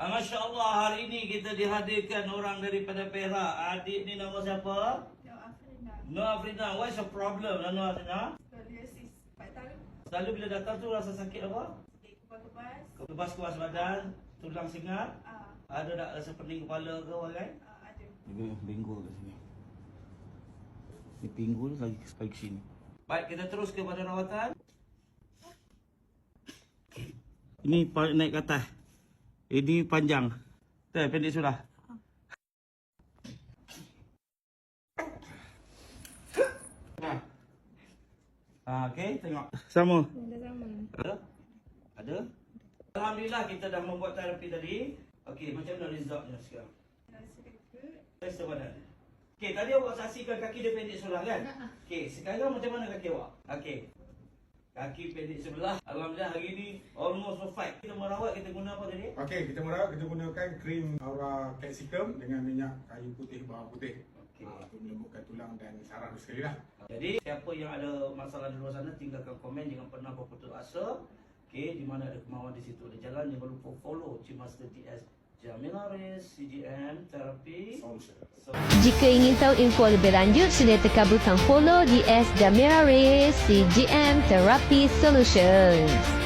Masya Allah, hari ini kita dihadirkan orang daripada Perak. Adik ni nama siapa? Nur Afrina. What's your problem, Nur Afrina? Skoliosis 4 tahun. Selalu bila datang tu rasa sakit apa? Sakit kebas-kebas. Kebas-kebas badan, tulang sengat. Ada tak rasa pening kepala ke orang kan? Ada. Dia pinggul kat sini. Dia pinggul lagi ke sini. Baik, kita terus kepada rawatan. Ini naik ke atas. Ini panjang. Pendek sudah. Okey, tengok. Sama. Dah sama. Ada? Alhamdulillah kita dah membuat terapi tadi. Okey, macam mana resultnya sekarang? Rasa dekat. Rasa badan. Okey, tadi awak saksikan kaki dia pendek sebelah kan? Okey, sekarang macam mana kaki awak? Okey. Kaki pendek sebelah. Alhamdulillah hari ni almost perfect. Kita merawat, kita guna apa tadi? Okey, kita merawat, kita gunakan krim Aura Capsicum dengan minyak kayu putih bawang putih. Okey. Untuk melembutkan tulang dan saraf sekali lah. Jadi, siapa yang ada masalah di luar sana, tinggalkan komen. Jangan pernah berputus asa. Okey, di mana ada kemauan di situ ada jalan. Jangan lupa follow Cimaster TS Jamila Reyes, CGM Therapy Solution. Jika ingin tahu info lebih lanjut, sila tekan butang follow di S. Jamira Reyes CGM Therapy Solutions.